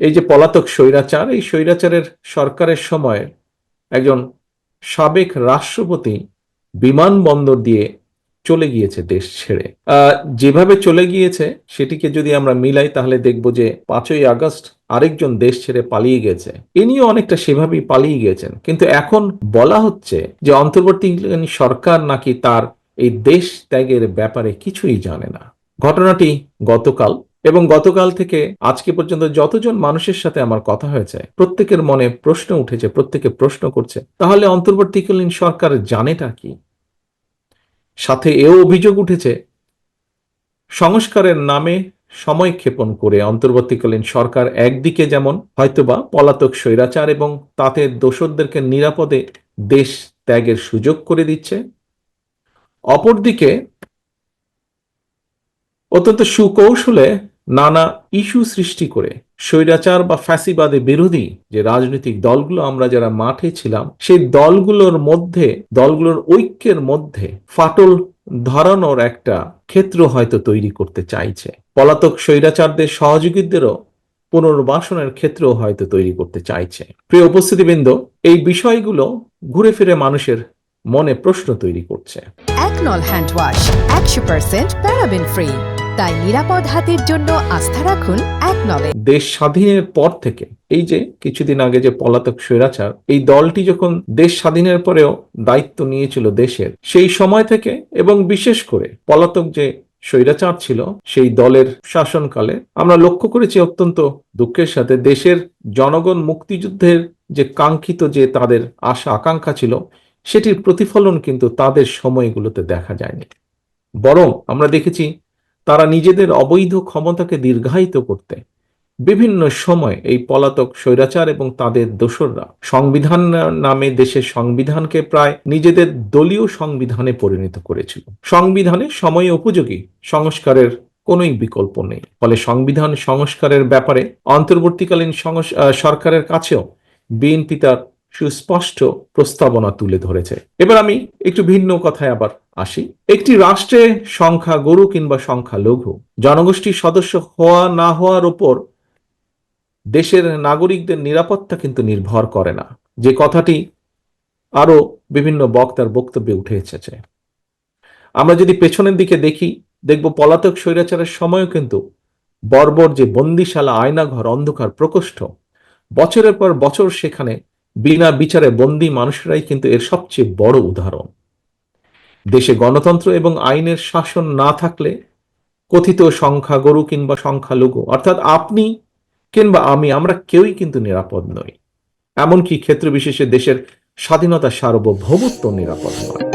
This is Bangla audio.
এই যে পলাতক স্বৈরাচার, এই স্বৈরাচারের সরকারের সময় একজন সাবেক রাষ্ট্রপতি বিমানবন্দর দিয়ে চলে গিয়েছে দেশ ছেড়ে। যেভাবে চলে গিয়েছে সেটিকে যদি আমরা মিলাই তাহলে দেখব যে 5ই আগস্ট আরেকজন দেশ ছেড়ে পালিয়ে গেছে, ইনিও অনেকটা সেভাবেই পালিয়ে গিয়েছেন। কিন্তু এখন বলা হচ্ছে যে অন্তর্বর্তীকালীন সরকার নাকি তার এই দেশ ত্যাগের ব্যাপারে কিছুই জানে না। ঘটনাটি গতকাল, এবং গতকাল থেকে আজকে পর্যন্ত যতজন মানুষের সাথে আমার কথা হয়েছে প্রত্যেকের মনে প্রশ্ন উঠেছে, প্রত্যেকে প্রশ্ন করছে তাহলে অন্তর্বর্তীকালীন সরকার জানেটা কি। সাথে এও অভিযোগ উঠেছে সংস্কারের নামে সময় ক্ষেপণ করে অন্তর্বর্তীকালীন সরকার একদিকে যেমন হয়তোবা পলাতক স্বৈরাচার এবং তাতে দোসরদেরকে নিরাপদে দেশ ত্যাগের সুযোগ করে দিচ্ছে, অপরদিকে অত্যন্ত সুকৌশলে নানা ইস্যু সৃষ্টি করে স্বৈরাচার বা ফ্যাসিবাদে বিরোধী যে রাজনৈতিক দলগুলো আমরা যারা মাঠে ছিলাম সেই দলগুলোর ঐক্যের মধ্যে ফাটল ধরানোর একটা ক্ষেত্র হয়তো তৈরি করতে চাইছে। পলাতক স্বৈরাচারদের সহযোগীদেরও পুনর্বাসনের ক্ষেত্র হয়তো তৈরি করতে চাইছে। প্রিয় উপস্থিতিবৃন্দ, এই বিষয়গুলো ঘুরে ফিরে মানুষের মনে প্রশ্ন তৈরি করছে। একনল হ্যান্ড ওয়াশ 100% প্যারাবেন ফ্রি, তাই নিরাপদ হাতের জন্য আস্থা রাখুন একনলে। দেশ স্বাধীনের পর থেকে এই যে কিছুদিন আগে যে পলাতক স্বৈরাচার, এই দলটি যখন দেশ স্বাধীনের পরেও দায়িত্ব নিয়েছিল দেশের, সেই সময় থেকে এবং বিশেষ করে পলাতক যে স্বৈরাচার ছিল সেই দলের শাসনকালে আমরা লক্ষ্য করেছি অত্যন্ত দুঃখের সাথে দেশের জনগণ মুক্তিযুদ্ধের যে কাঙ্ক্ষিত যে তাদের আশা আকাঙ্ক্ষা ছিল সেটির প্রতিফলন কিন্তু তাদের সময়গুলোতে দেখা যায়নি। বরং আমরা দেখেছি তারা নিজেদের অবৈধ ক্ষমতাকে দীর্ঘায়িত করতে বিভিন্ন সময় এই পলাতক স্বৈরাচার এবং তাদের দোসররা সংবিধান নামে দেশের সংবিধানকে প্রায় নিজেদের দলীয় সংবিধানে পরিণত করেছিল। সংবিধানে সময় উপযোগী সংস্কারের কোনোই বিকল্প নেই, ফলে সংবিধান সংস্কারের ব্যাপারে অন্তর্বর্তীকালীন সরকারের কাছেও বিএনপি তার সুস্পষ্ট প্রস্তাবনা তুলে ধরেছে। এবার আমি একটু ভিন্ন কথায় আবার আসি। একটি রাষ্ট্রে সংখ্যা গরু কিংবা সংখ্যা লঘু জনগোষ্ঠীর সদস্য হওয়া না হওয়ার উপর দেশের নাগরিকদের নিরাপত্তা কিন্তু নির্ভর করে না, যে কথাটি আরো বিভিন্ন বক্তার বক্তব্যে উঠে এসেছে। আমরা যদি পেছনের দিকে দেখি দেখব পলাতক স্বৈরাচারের সময়ও কিন্তু বর্বর যে বন্দিশালা, আয়নাঘর, অন্ধকার প্রকোষ্ঠ, বছরের পর বছর সেখানে বিনা বিচারে বন্দী মানুষরাই কিন্তু এর সবচেয়ে বড় উদাহরণ। দেশে গণতন্ত্র এবং আইনের শাসন না থাকলে কথিত সংখ্যাগরু কিংবা সংখ্যালঘু অর্থাৎ আপনি কিংবা আমরা কেউই কিন্তু নিরাপদ নই। এমনকি ক্ষেত্র বিশেষে দেশের স্বাধীনতা সার্বভৌমত্ব নিরাপদ নয়।